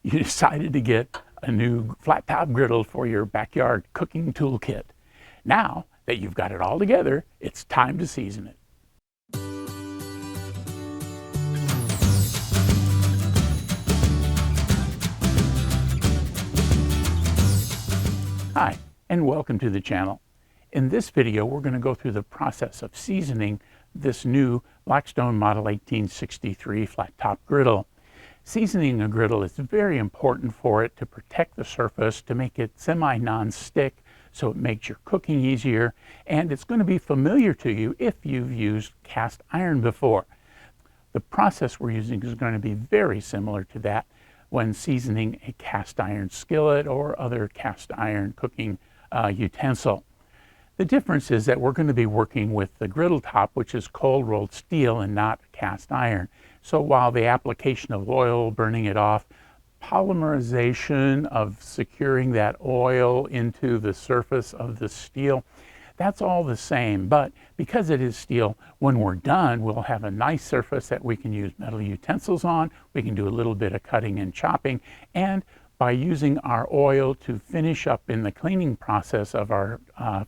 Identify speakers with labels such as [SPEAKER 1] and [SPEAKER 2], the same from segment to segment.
[SPEAKER 1] you decided to get a new flat top griddle for your backyard cooking toolkit. Now that you've got it all together, it's time to season it. Hi, and welcome to the channel. In this video, we're going to go through the process of seasoning this new Blackstone Model 1863 flat top griddle. Seasoning a griddle is very important for it to protect the surface, to make it semi-non-stick, so it makes your cooking easier, and it's going to be familiar to you if you've used cast iron before. The process we're using is going to be very similar to that when seasoning a cast iron skillet or other cast iron cooking utensil. The difference is that we're going to be working with the griddle top, which is cold rolled steel and not cast iron. So while the application of oil, burning it off, polymerization of securing that oil into the surface of the steel, that's all the same. But because it is steel, when we're done, we'll have a nice surface that we can use metal utensils on. We can do a little bit of cutting and chopping, and by using our oil to finish up in the cleaning process of our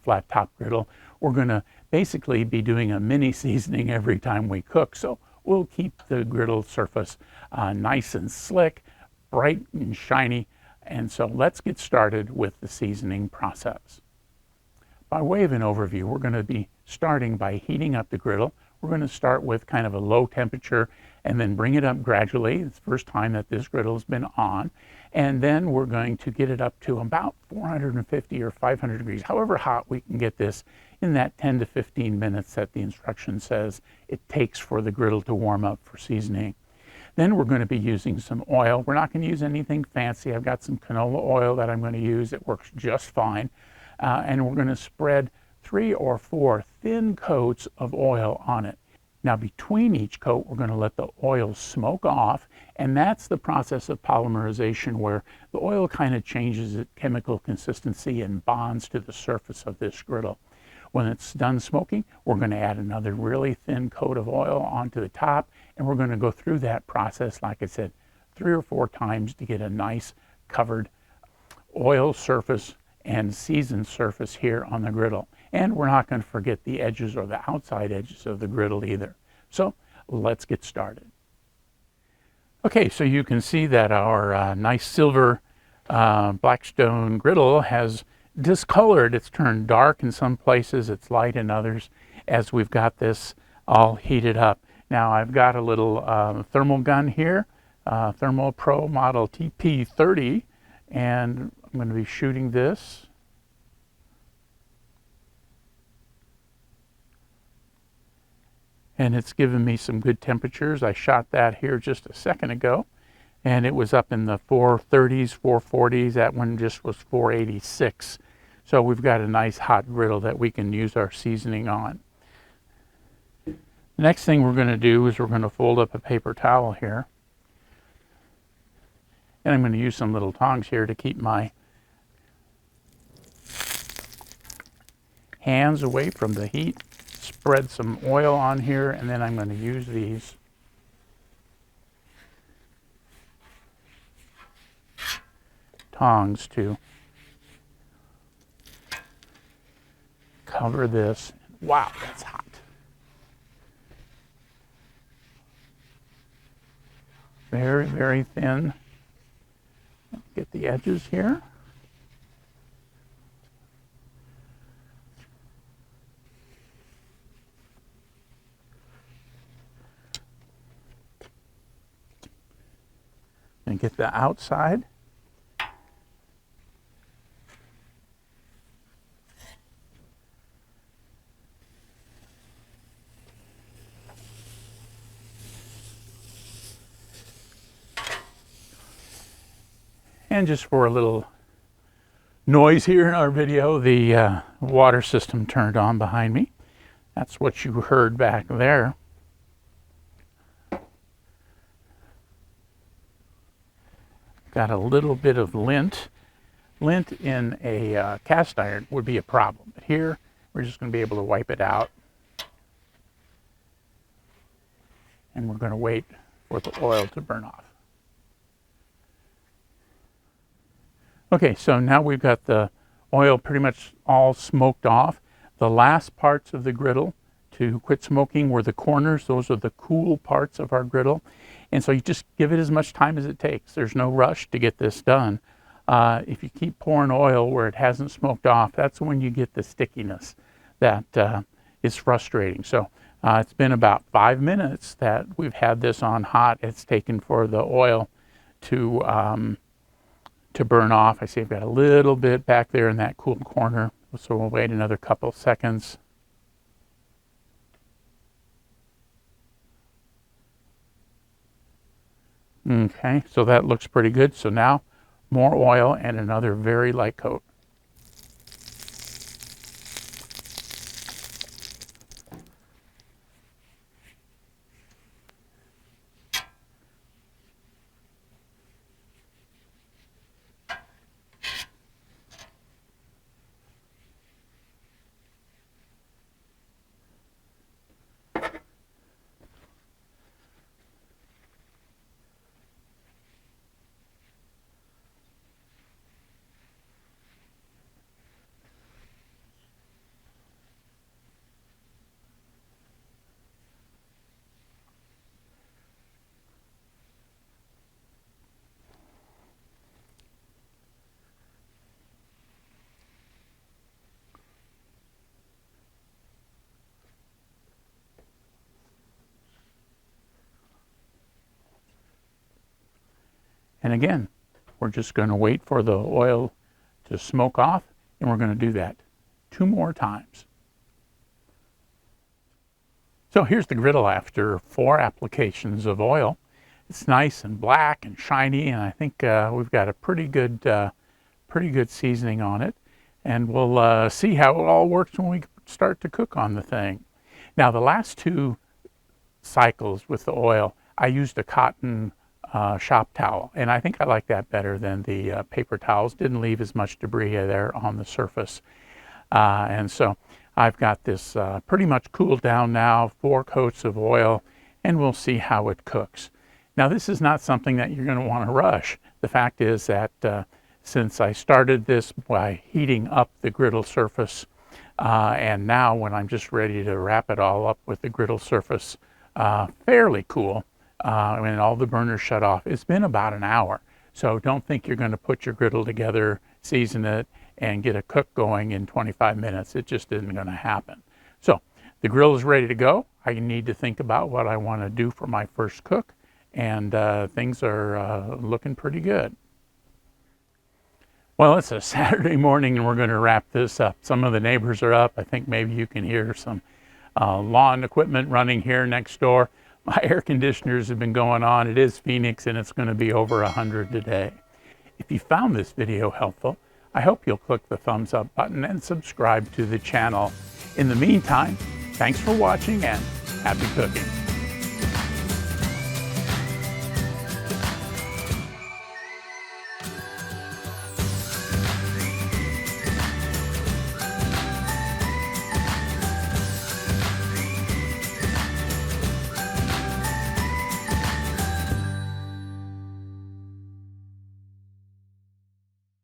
[SPEAKER 1] flat top griddle, we're going to basically be doing a mini seasoning every time we cook. So we'll keep the griddle surface nice and slick, bright and shiny. And so let's get started with the seasoning process. By way of an overview, we're going to be starting by heating up the griddle. We're going to start with kind of a low temperature and then bring it up gradually. It's the first time that this griddle has been on. And then we're going to get it up to about 450 or 500 degrees, however hot we can get this in that 10 to 15 minutes that the instruction says it takes for the griddle to warm up for seasoning. Then we're going to be using some oil. We're not going to use anything fancy. I've got some canola oil that I'm going to use. It works just fine. And we're going to spread 3 or 4 thin coats of oil on it. Now between each coat, we're going to let the oil smoke off, and that's the process of polymerization, where the oil kind of changes its chemical consistency and bonds to the surface of this griddle. When it's done smoking, we're going to add another really thin coat of oil onto the top, and we're going to go through that process, like I said, 3 or 4 times to get a nice covered oil surface and seasoned surface here on the griddle. And we're not going to forget the edges or the outside edges of the griddle either. So let's get started. Okay, so you can see that our nice silver Blackstone griddle has discolored. It's turned dark in some places, it's light in others, as we've got this all heated up. Now I've got a little thermal gun here, Thermal Pro model TP30, and I'm going to be shooting this. And it's given me some good temperatures. I shot that here just a second ago, and it was up in the 430s, 440s. That one just was 486. So we've got a nice hot griddle that we can use our seasoning on. The next thing we're going to do is we're going to fold up a paper towel here. And I'm going to use some little tongs here to keep my hands away from the heat. Spread some oil on here, and then I'm going to use these tongs to cover this. Wow, that's hot. Very, very thin. Get the edges here. And get the outside. And just for a little noise here in our video, the water system turned on behind me. That's what you heard back there. Got a little bit of lint. Lint in a cast iron would be a problem, but here we're just going to be able to wipe it out. And we're going to wait for the oil to burn off. Okay, so now we've got the oil pretty much all smoked off. The last parts of the griddle to quit smoking were the corners. Those are the cool parts of our griddle. And so you just give it as much time as it takes. There's no rush to get this done. If you keep pouring oil where it hasn't smoked off, that's when you get the stickiness that is frustrating. So it's been about 5 minutes that we've had this on hot. It's taken for the oil to burn off. I see I've got a little bit back there in that cool corner, so we'll wait another couple seconds. Okay, so that looks pretty good. So now more oil and another very light coat. And again, we're just going to wait for the oil to smoke off, and we're going to do that 2 more times. So here's the griddle after 4 applications of oil. It's nice and black and shiny, and I think we've got a pretty good seasoning on it. And we'll see how it all works when we start to cook on the thing. Now, the last 2 cycles with the oil, I used a cotton shop towel, and I think I like that better than the paper towels. Didn't leave as much debris there on the surface. And so I've got this pretty much cooled down now, 4 coats of oil, and we'll see how it cooks. Now, this is not something that you're going to want to rush. The fact is that since I started this by heating up the griddle surface, and now when I'm just ready to wrap it all up with the griddle surface fairly cool, when all the burners shut off, it's been about an hour. So don't think you're going to put your griddle together, season it, and get a cook going in 25 minutes. It just isn't going to happen. So the grill is ready to go. I need to think about what I want to do for my first cook, and things are looking pretty good. Well, it's a Saturday morning and we're going to wrap this up. Some of the neighbors are up. I think maybe you can hear some lawn equipment running here next door. My air conditioners have been going on. It is Phoenix and it's going to be over 100 today. If you found this video helpful, I hope you'll click the thumbs up button and subscribe to the channel. In the meantime, thanks for watching and happy cooking.